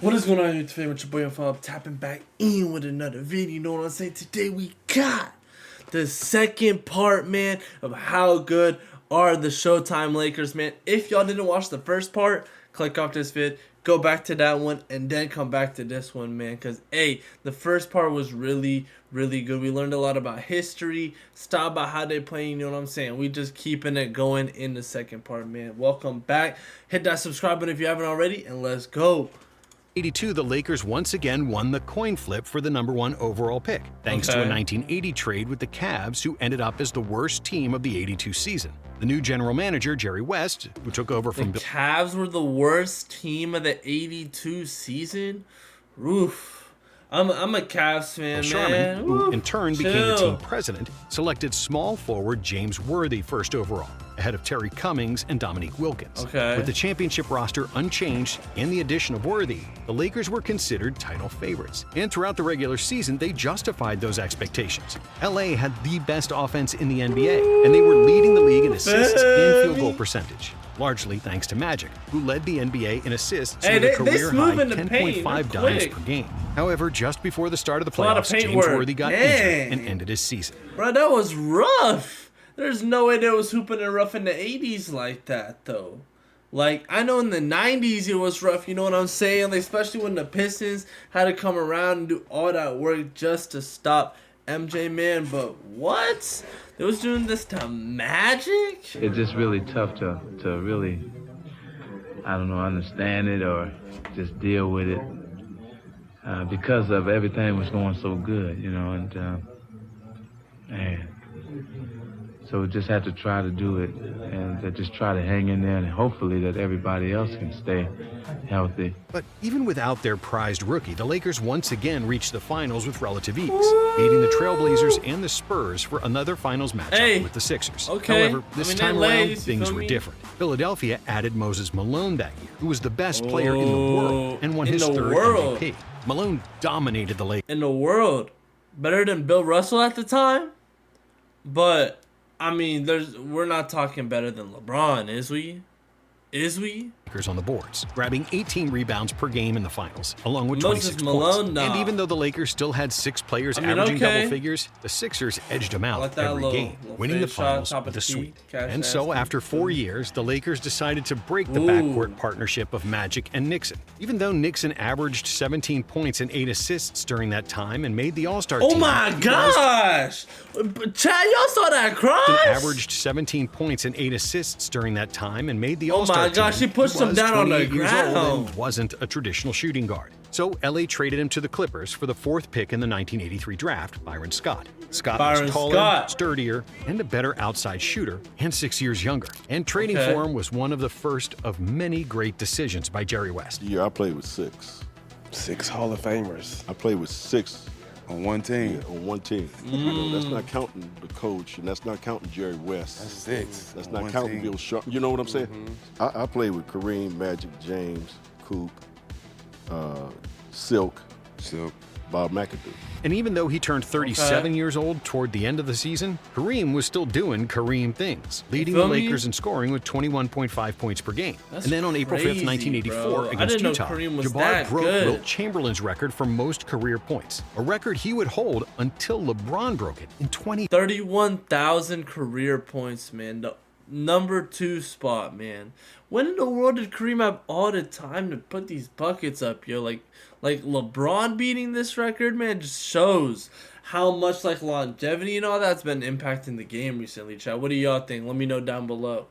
What is going on, YouTube family? It's your boy YUNGFABIANN tapping back in with another video. You know what I'm saying? Today we got the second part, man, of how good are the Showtime Lakers, man. If y'all didn't watch the first part, click off this vid, go back to that one, and then come back to this one, man. Because, hey, the first part was really good. We learned a lot about history, style, about how they play, you know what I'm saying? We just keeping it going in the second part, man. Welcome back. Hit that subscribe button if you haven't already, and let's go. 1982, the Lakers once again won the coin flip for the #1 overall pick, thanks to a 1980 trade with the Cavs, who ended up as the worst team of the '82 season. The new general manager, Jerry West, who took over from the Cavs were the worst team of the '82 season? Oof. I'm a Cavs fan, Sharman, man. who in turn became the team president, selected small forward James Worthy first overall, ahead of Terry Cummings and Dominique Wilkins. With the championship roster unchanged and the addition of Worthy, the Lakers were considered title favorites. And throughout the regular season, they justified those expectations. LA had the best offense in the NBA, and they were leading the league in assists and field goal percentage, largely thanks to Magic, who led the NBA in assists with a career-high 10.5 dimes per game. However, just before the start of the playoffs, James Worthy got injured and ended his season. Bro, that was rough. There's no way they was hooping it rough in the 80s like that, though. Like, I know in the 90s it was rough, you know what I'm saying? Like, especially when the Pistons had to come around and do all that work just to stop MJ, man. But what? They was doing this to Magic? It's just really tough to really, I don't know, understand it or just deal with it because of everything was going so good, you know, and man. So we just have to try to do it and just try to hang in there, and hopefully that everybody else can stay healthy. But even without their prized rookie, the Lakers once again reached the finals with relative ease, beating the Trailblazers and the Spurs for another finals matchup with the Sixers. However, this time around, things were different. Philadelphia added Moses Malone that year, who was the best player in the world and won his third MVP. Malone dominated the Lakers. In the world. Better than Bill Russell at the time? But I mean, we're not talking better than LeBron, is we? Is we? On the boards, grabbing 18 rebounds per game in the finals, along with Moses 26 Malone, points. And even though the Lakers still had 6 players averaging double figures, the Sixers edged them out every game, winning the finals with a sweep. And so, after 4 years, the Lakers decided to break the backcourt partnership of Magic and Nixon. Even though Nixon averaged 17 points and 8 assists during that time and made the All-Star team. Oh my gosh! Chad, y'all saw that cross? Averaged 17 points and 8 assists during that time and made the All-Star team. Oh my gosh, he pushed him down on the ground. And wasn't a traditional shooting guard. So LA traded him to the Clippers for the 4th pick in the 1983 draft, Byron Scott. Scott was taller, sturdier, and a better outside shooter, and 6 years younger. And trading for him was one of the first of many great decisions by Jerry West. Yeah, I played with 6. 6 Hall of Famers. I played with 6. On one team? Yeah, on one team. You know, that's not counting the coach, and that's not counting Jerry West. That's 6. That's not counting Bill Sharp. You know what I'm saying? I played with Kareem, Magic, James, Coop, Silk, Bob McAdoo. And even though he turned 37 years old toward the end of the season, Kareem was still doing Kareem things, leading the Lakers in scoring with 21.5 points per game. And then on April 5th, 1984, against Utah, Jabbar broke Wilt Chamberlain's record for most career points, a record he would hold until LeBron broke it in 31,000 career points, man. The #2 spot, man. When in the world did Kareem have all the time to put these buckets up, yo? Like LeBron beating this record, man, just shows how much like longevity and all that's been impacting the game recently, Chad. What do y'all think? Let me know down below.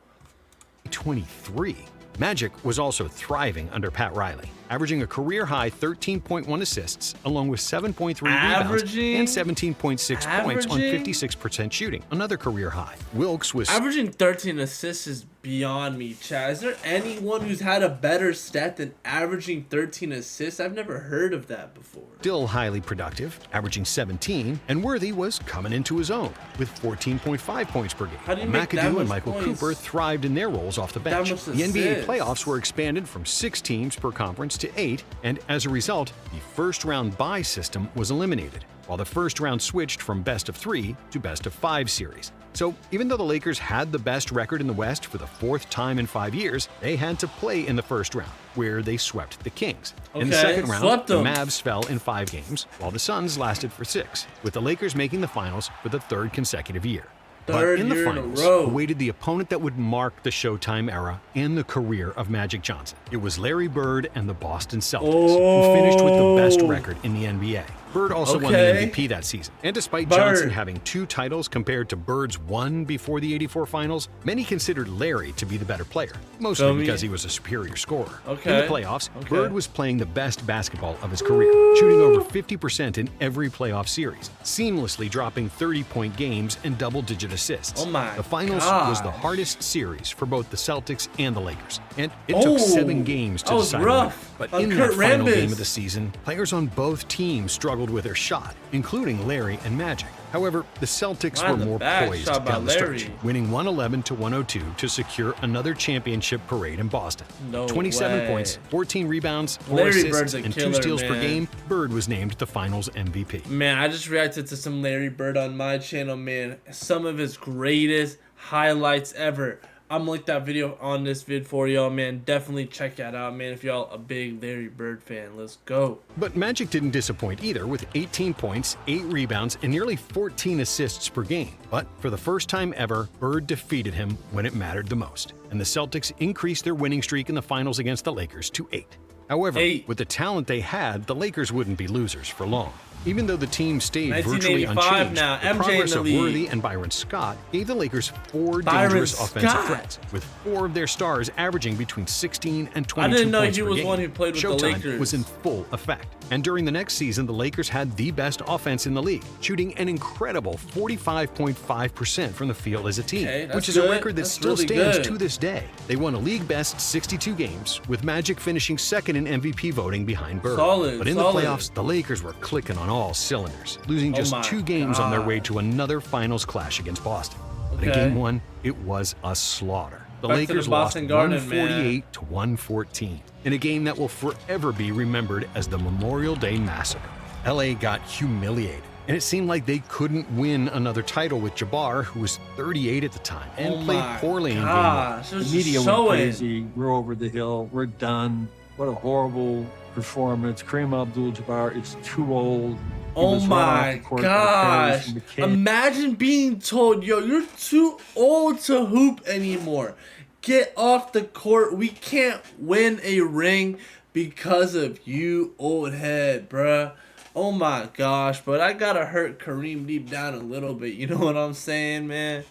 23. Magic was also thriving under Pat Riley, averaging a career-high 13.1 assists, along with 7.3 rebounds and 17.6 points on 56% shooting, another career high. Wilkes was averaging 13 assists is beyond me, Chad. Is there anyone who's had a better stat than averaging 13 assists? I've never heard of that before. Still highly productive, averaging 17, and Worthy was coming into his own with 14.5 points per game. McAdoo and Michael Cooper thrived in their roles off the bench. The NBA playoffs were expanded from 6 teams per conference to 8, and as a result, the first-round bye system was eliminated. while the first round switched from best-of-3 to best-of-5 series. So even though the Lakers had the best record in the West for the 4th time in 5 years, they had to play in the first round, where they swept the Kings. In the second round, the Mavs fell in 5 games, while the Suns lasted for 6, with the Lakers making the finals for the 3rd consecutive year. But in the finals, awaited the opponent that would mark the Showtime era and the career of Magic Johnson. It was Larry Bird and the Boston Celtics, who finished with the best record in the NBA. Bird also won the MVP that season, and despite Johnson having 2 titles compared to Bird's 1 before the '84 finals, many considered Larry to be the better player, mostly because he was a superior scorer. In the playoffs, Bird was playing the best basketball of his career, shooting over 50% in every playoff series, seamlessly dropping 30-point games and double-digit assists. The finals was the hardest series for both the Celtics and the Lakers, and it took 7 games to decide the winner. But in that final game of the season, players on both teams struggled with their shot, including Larry and Magic. However, the Celtics were more poised down the stretch, winning 111-102 to secure another championship parade in Boston. 27 points, 14 rebounds, 4 assists, and 2 steals per game. Bird was named the Finals MVP. Man, I just reacted to some Larry Bird on my channel, man. Some of his greatest highlights ever. I'm gonna link that video on this vid for y'all, man. Definitely check that out, man, if y'all a big Larry Bird fan. Let's go. But Magic didn't disappoint either, with 18 points, 8 rebounds, and nearly 14 assists per game. But for the first time ever, Bird defeated him when it mattered the most, and the Celtics increased their winning streak in the finals against the Lakers to 8. However, with the talent they had, the Lakers wouldn't be losers for long. Even though the team stayed virtually unchanged, the progress of Worthy and Byron Scott gave the Lakers 4 dangerous offensive threats, with 4 of their stars averaging between 16 and 22 points per game. I didn't know he was one who played with the Lakers. Showtime was in full effect. And during the next season, the Lakers had the best offense in the league, shooting an incredible 45.5% from the field as a team, which is a record that still stands to this day. They won a league-best 62 games, with Magic finishing second in MVP voting behind Bird. But in the playoffs, the Lakers were clicking on all cylinders, losing just 2 games on their way to another finals clash against Boston. But in Game 1, it was a slaughter. The Lakers lost 148-114 in a game that will forever be remembered as the Memorial Day Massacre. LA got humiliated, and it seemed like they couldn't win another title with Jabbar, who was 38 at the time, and played poorly in Game 1. The media went crazy. We're over the hill. We're done. What a horrible performance. Kareem Abdul-Jabbar is too old. Oh my gosh. Imagine being told, yo, you're too old to hoop anymore. Get off the court. We can't win a ring because of you, old head, bruh. Oh my gosh, but I gotta hurt Kareem deep down a little bit. You know what I'm saying, man?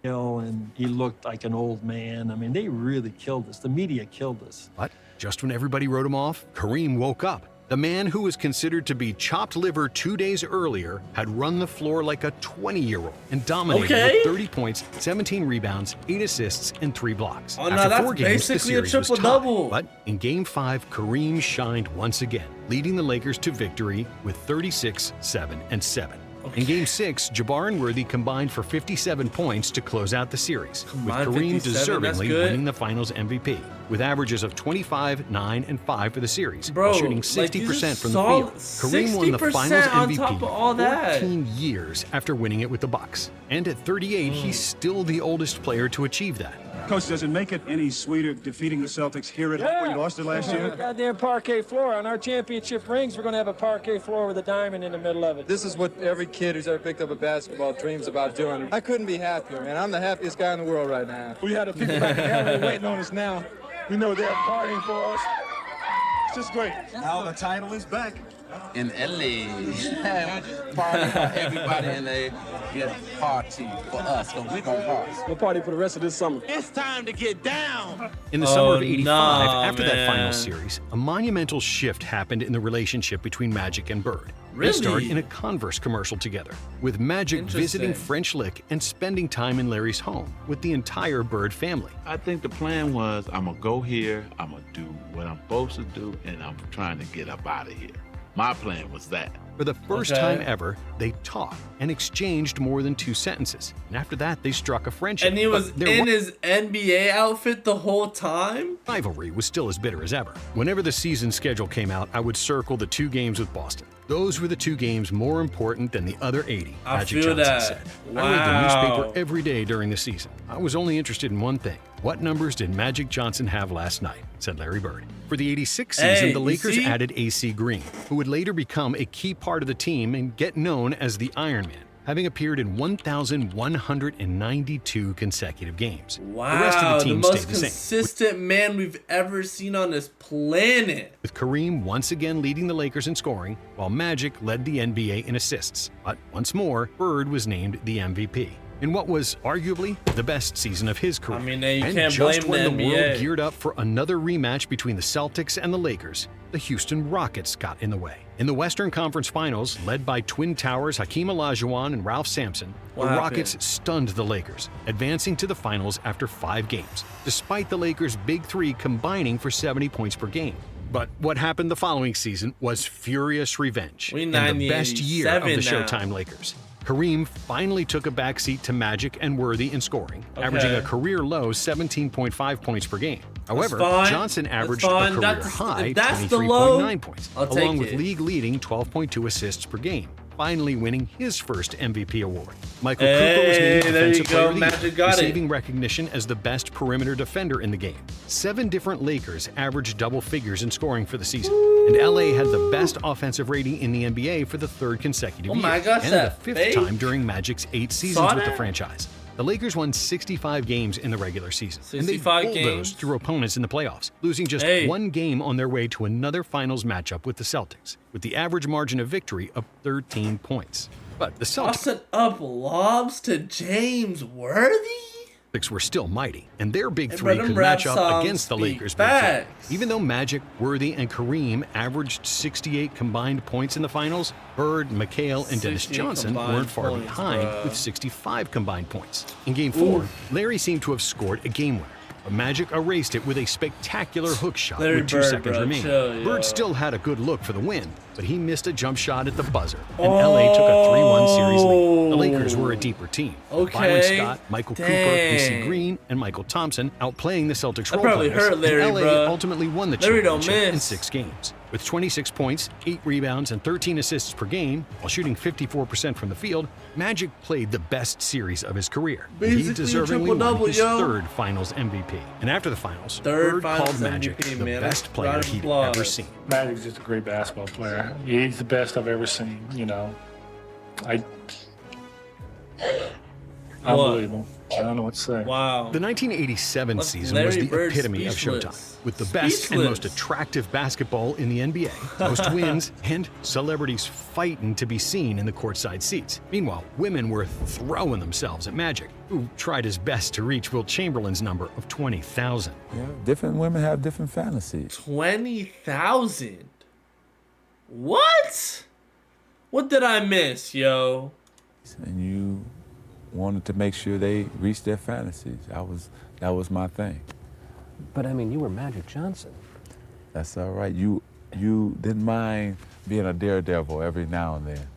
And he looked like an old man. I mean, they really killed us. The media killed us. But just when everybody wrote him off, Kareem woke up. The man who was considered to be chopped liver 2 days earlier had run the floor like a 20-year-old and dominated with 30 points, 17 rebounds, 8 assists, and 3 blocks. After 4 games, the series was tied. But in Game 5, Kareem shined once again, leading the Lakers to victory with 36, 7, and 7. In Game 6, Jabbar and Worthy combined for 57 points to close out the series, with Kareem deservingly winning the Finals MVP, with averages of 25, 9, and 5 for the series, while shooting 60% from the field. Kareem won the Finals MVP 14 years after winning it with the Bucks. And at 38, he's still the oldest player to achieve that. Coach, does it make it any sweeter defeating the Celtics here at home where you lost it last year? Goddamn parquet floor. On our championship rings, we're going to have a parquet floor with a diamond in the middle of it. This is what every kid who's ever picked up a basketball dreams about doing. I couldn't be happier, man. I'm the happiest guy in the world right now. We had a people back in LA waiting on us now. We know they're partying for us. It's just great. Now the title is back. In LA, party for everybody in LA, get party for us, so we gonna party. We'll party for the rest of this summer. It's time to get down. In the summer of '85, after that final series, a monumental shift happened in the relationship between Magic and Bird. They starred in a Converse commercial together, with Magic visiting French Lick and spending time in Larry's home with the entire Bird family. I think the plan was, I'm gonna go here, I'm gonna do what I'm supposed to do, and I'm trying to get up out of here. My plan was that. For the first time ever, they talked and exchanged more than 2 sentences. And after that, they struck a friendship. And he was in his NBA outfit the whole time? Rivalry was still as bitter as ever. Whenever the season schedule came out, I would circle the 2 games with Boston. Those were the 2 games more important than the other 80, Magic Johnson said. I read the newspaper every day during the season. I was only interested in one thing. What numbers did Magic Johnson have last night? Said Larry Bird. For the 86 season, the Lakers added AC Green, who would later become a key part of the team and get known as the Iron Man, having appeared in 1,192 consecutive games. Wow, the rest of the team most stayed the same. consistent man we've ever seen on this planet. With Kareem once again leading the Lakers in scoring, while Magic led the NBA in assists. But once more, Bird was named the MVP. In what was arguably the best season of his career. I mean, you and can't just blame when the the NBA. world geared up for another rematch between the Celtics and the Lakers, the Houston Rockets got in the way. In the Western Conference Finals, led by Twin Towers Hakeem Olajuwon and Ralph Sampson, the Rockets stunned the Lakers, advancing to the finals after 5 games, despite the Lakers' big 3 combining for 70 points per game. But what happened the following season was furious revenge and the best year of the Showtime Lakers. Kareem finally took a backseat to Magic and Worthy in scoring, averaging a career-low 17.5 points per game. However, Johnson averaged a career-high 23.9 points, along with league-leading 12.2 assists per game, finally winning his first MVP award. Michael Cooper was named Defensive Player of the Year, receiving recognition as the best perimeter defender in the game. 7 different Lakers averaged double figures in scoring for the season, and LA had the best offensive rating in the NBA for the 3rd consecutive year, and the 5th time during Magic's 8 seasons with the franchise. The Lakers won 65 games in the regular season, and they bulldozed through opponents in the playoffs, losing just 1 game on their way to another finals matchup with the Celtics, with the average margin of victory of 13 points. But the Celtics Tossing up lobs to James Worthy? were still mighty, and their big 3 could match up against the Lakers' big 3. Even though Magic, Worthy, and Kareem averaged 68 combined points in the finals, Bird, McHale, and Dennis Johnson weren't far behind with 65 combined points. In Game 4, Larry seemed to have scored a game winner, but Magic erased it with a spectacular hook shot with 2 seconds remaining. Bird still had a good look for the win, but he missed a jump shot at the buzzer, and LA took a 3-1 series lead. The Lakers were a deeper team. Byron Scott, Michael Cooper, AC Green, and Michael Thompson outplaying the Celtics role players, and LA ultimately won the championship in 6 games. With 26 points, 8 rebounds, and 13 assists per game, while shooting 54% from the field, Magic played the best series of his career. He deservingly won his 3rd Finals MVP. And after the Finals, Bird called Magic the best player he'd ever seen. Magic's just a great basketball player. He's the best I've ever seen, you know. Unbelievable. I don't know what to say. Wow. The 1987 season was the epitome of Showtime, with the best and most attractive basketball in the NBA, most wins, and celebrities fighting to be seen in the courtside seats. Meanwhile, women were throwing themselves at Magic, who tried his best to reach Wilt Chamberlain's number of 20,000. Yeah, different women have different fantasies. 20,000? What? What did I miss, yo? And you wanted to make sure they reached their fantasies. That was my thing. But I mean, you were Magic Johnson. That's all right. You didn't mind being a daredevil every now and then.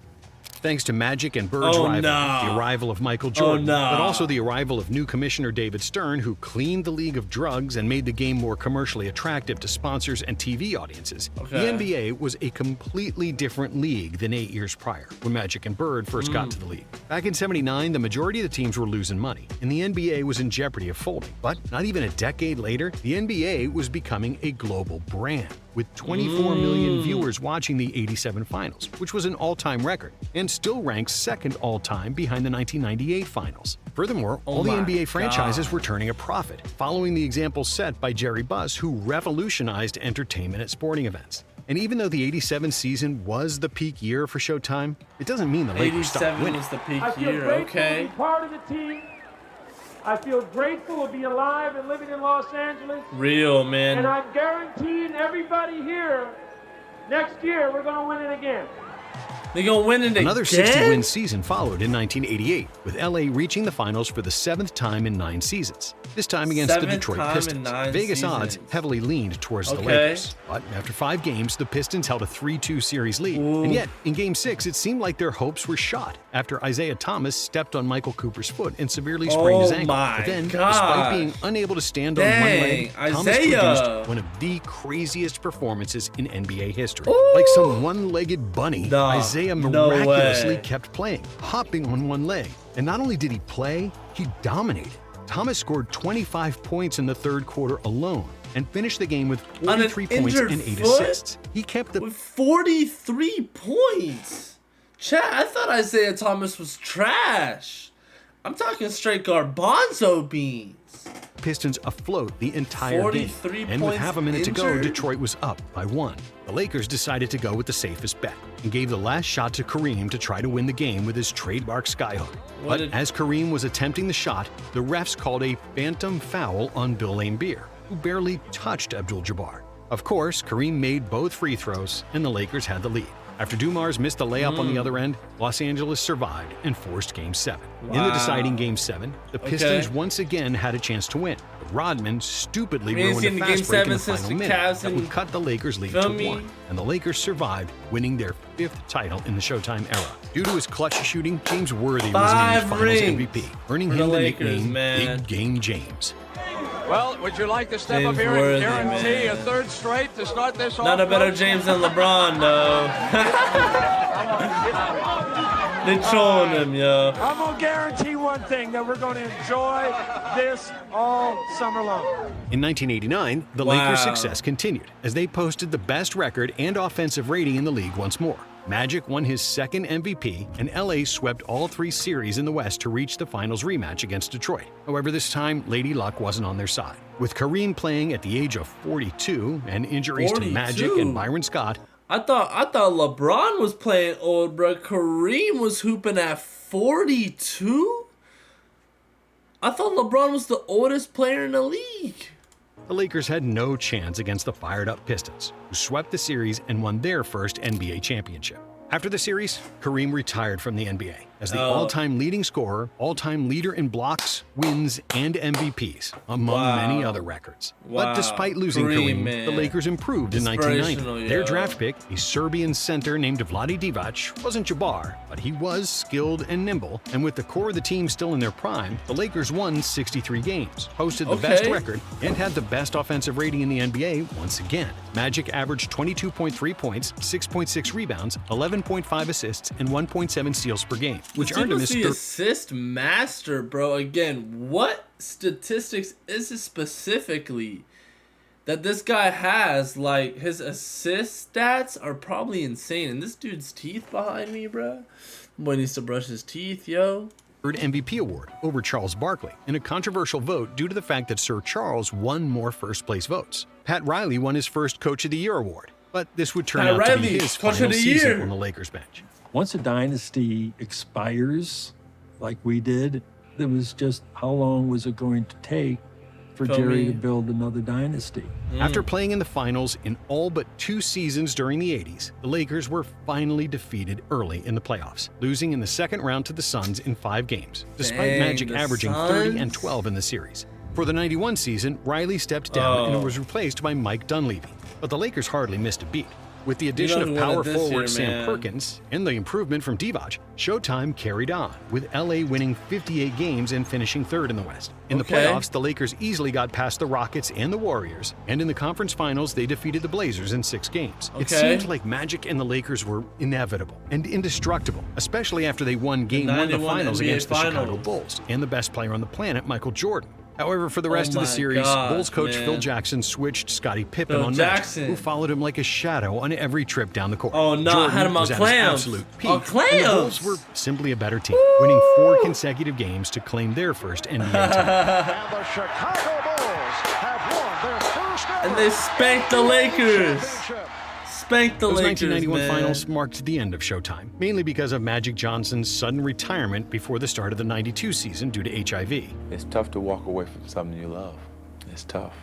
Thanks to Magic and Bird's rivalry, the arrival of Michael Jordan, but also the arrival of new commissioner David Stern, who cleaned the league of drugs and made the game more commercially attractive to sponsors and TV audiences. The NBA was a completely different league than 8 years prior, when Magic and Bird first got to the league. Back in '79, the majority of the teams were losing money, and the NBA was in jeopardy of folding. But not even a decade later, the NBA was becoming a global brand, with 24 million viewers watching the '87 finals, which was an all-time record, and still ranks 2nd all-time behind the 1998 finals. Furthermore, all the NBA franchises were turning a profit, following the example set by Jerry Buss, who revolutionized entertainment at sporting events. And even though the '87 season was the peak year for Showtime, it doesn't mean the Lakers stopped winning. 87 was the peak year, okay? To be part of the team. I feel grateful to be alive and living in Los Angeles. Real, man. And I'm guaranteeing everybody here, next year we're going to win it again. They gonna win it Another again? 60-win season followed in 1988, with LA reaching the finals for the 7th time in 9 seasons. This time against the 7th Detroit time in Pistons. 9 Vegas seasons. odds heavily leaned towards the Okay. Lakers. But after 5 games, the Pistons held a 3-2 series lead. Ooh. And yet, in Game 6, it seemed like their hopes were shot after Isaiah Thomas stepped on Michael Cooper's foot and severely sprained his ankle. my But then, gosh. despite being unable to stand on one leg, Dang, Thomas Isaiah. produced one of the craziest performances in NBA history. Like some one-legged bunny, Isaiah no miraculously way. kept playing, hopping on one leg. And not only did he play, he dominated. Thomas scored 25 points in the 3rd quarter alone and finished the game with 43 points and 8 assists. He kept the 43 points. Chat, I thought Isaiah Thomas was trash. I'm talking straight garbanzo beans. Pistons afloat the entire game. 43 And with points half a minute to go, injured? Detroit was up by 1. The Lakers decided to go with the safest bet and gave the last shot to Kareem to try to win the game with his trademark skyhook. But as Kareem was attempting the shot, the refs called a phantom foul on Bill Laimbeer, who barely touched Abdul-Jabbar. Of course, Kareem made both free throws, and the Lakers had the lead. After Dumars missed the layup on the other end, Los Angeles survived and forced Game 7. In the deciding Game 7, the Pistons once again had a chance to win. But Rodman stupidly We ain't ruined a seen the fast Game break in the 7 since final the minute Cavs that would and- cut the Lakers' lead Feel to me? 1. And the Lakers survived, winning their 5th title in the Showtime era. Due to his clutch shooting, James Worthy was named 5 Finals rings MVP, earning for him the the Lakers, nickname man. Big Game James. Well, would you like to step James up here Worthy, and guarantee man. a 3rd straight to start this off? Not a better folks? James than LeBron, though. They trolling him, yo. I'm gonna guarantee one thing, that we're gonna enjoy this all summer long. In 1989, the Wow. Lakers' success continued as they posted the best record and offensive rating in the league once more. Magic won his 2nd MVP, and LA swept all 3 series in the West to reach the finals rematch against Detroit. However, this time, Lady Luck wasn't on their side. With Kareem playing at the age of 42 and injuries to Magic 42? and Byron Scott, I thought LeBron was playing old, bro. Kareem was hooping at 42? I thought LeBron was the oldest player in the league. the Lakers had no chance against the fired-up Pistons, who swept the series and won their first NBA championship. After the series, Kareem retired from the NBA as the all-time leading scorer, all-time leader in blocks, wins, and MVPs, among many other records. But despite losing Kareem, the Lakers improved in 1990. Their draft pick, a Serbian center named Vlade Divac, wasn't Jabbar, but he was skilled and nimble, and with the core of the team still in their prime, the Lakers won 63 games, posted the best record, and had the best offensive rating in the NBA once again. Magic averaged 22.3 points, 6.6 rebounds, 11.5 assists, and 1.7 steals per game, which earned him his the assist master, bro. Again, what statistics is it specifically that this guy has? Like, his assist stats are probably insane. And this dude's teeth behind me, bro. Boy needs to brush his teeth, yo. MVP award over Charles Barkley in a controversial vote due to the fact that Sir Charles won more first-place votes. Pat Riley won his first Coach of the Year award, but this would turn out to be his final season on the Lakers bench. Once a dynasty expires, like we did, it was just how long was it going to take for Jerry to build another dynasty? After playing in the finals in all but 2 seasons during the 80s, the Lakers were finally defeated early in the playoffs, losing in the second round to the Suns in 5 games, despite Magic averaging 30 and 12 in the series. For the 91 season, Riley stepped down and was replaced by Mike Dunleavy, but the Lakers hardly missed a beat. With the addition of power forward Sam Perkins and the improvement from Divac, Showtime carried on, with LA winning 58 games and finishing 3rd in the West. In the playoffs, the Lakers easily got past the Rockets and the Warriors, and in the conference finals, they defeated the Blazers in 6 games. It seemed like Magic and the Lakers were inevitable and indestructible, especially after they won Game 1 of the finals against the Chicago Bulls and the best player on the planet, Michael Jordan. However, for the rest of the series, Bulls coach Phil Jackson switched Scottie Pippen on Magic, who followed him like a shadow on every trip down the court. Oh no, Jordan I had him on was at clams. his absolute peak, On clams. and the Bulls were simply a better team, winning 4 consecutive games to claim their first NBA title. And the Chicago Bulls have won their first ever And they spanked the Lakers. Spanked the Those Lakers, 1991 man. finals marked the end of Showtime, mainly because of Magic Johnson's sudden retirement before the start of the 92 season due to HIV. It's tough to walk away from something you love. It's tough.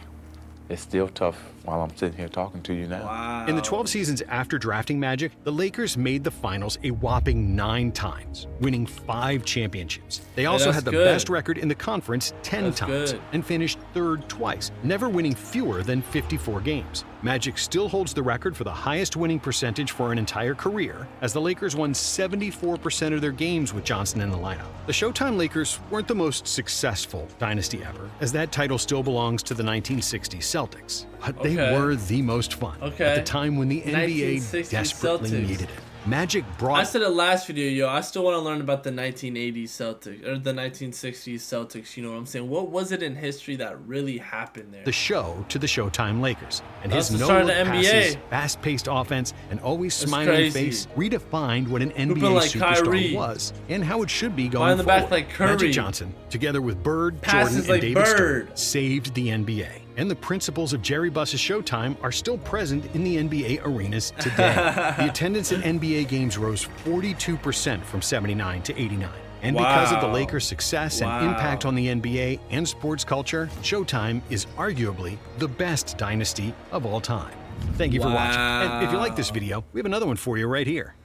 It's still tough while I'm sitting here talking to you now. Wow. In the 12 seasons after drafting Magic, the Lakers made the finals a whopping 9 times, winning 5 championships. They also had the best record in the conference 10 times and finished 3rd twice, never winning fewer than 54 games. Magic still holds the record for the highest winning percentage for an entire career, as the Lakers won 74% of their games with Johnson in the lineup. The Showtime Lakers weren't the most successful dynasty ever, as that title still belongs to the 1960s Celtics. But they were the most fun at the time when the NBA desperately needed it. Magic brought... I said it last video, yo. I still want to learn about the 1980s Celtics, or the 1960s Celtics, you know what I'm saying? What was it in history that really happened there? The show to the Showtime Lakers. And his no-look passes, fast-paced offense, and always smiling face redefined what an NBA superstar was and how it should be going forward. Back like Curry. Magic Johnson, together with Bird, Jordan, and David Stern, saved the NBA. And the principles of Jerry Buss's Showtime are still present in the NBA arenas today. The attendance at NBA games rose 42% from 79 to 89. And because of the Lakers' success and impact on the NBA and sports culture, Showtime is arguably the best dynasty of all time. Thank you for watching. And if you like this video, we have another one for you right here.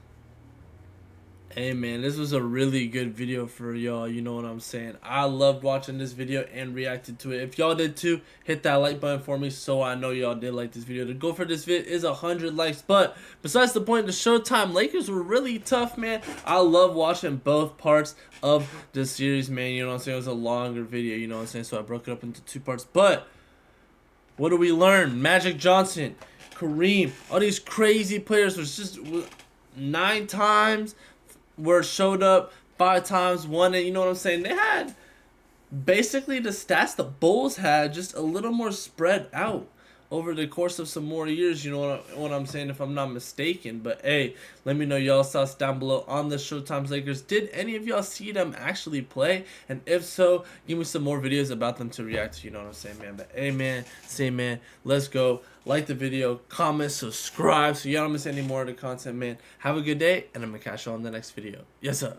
Hey man, this was a really good video for y'all, you know what I'm saying? I loved watching this video and reacted to it. If y'all did too, hit that like button for me so I know y'all did like this video. The goal for this vid is 100 likes, but besides the point, the Showtime Lakers were really tough, man. I love watching both parts of the series, man, you know what I'm saying? It was a longer video, you know what I'm saying? So I broke it up into 2 parts, but what do we learn? Magic Johnson, Kareem, all these crazy players was just 9 times were showed up, 5 times, won it, you know what I'm saying? They had basically the stats the Bulls had, just a little more spread out over the course of some more years, you know what I'm saying, if I'm not mistaken. But hey, let me know y'all's thoughts down below on the Showtime Lakers. Did any of y'all see them actually play? And if so, give me some more videos about them to react to, you know what I'm saying, man. But hey man, say man, let's go. Like the video, comment, subscribe so y'all don't miss any more of the content, man. Have a good day, and I'm gonna catch you on the next video. Yes sir.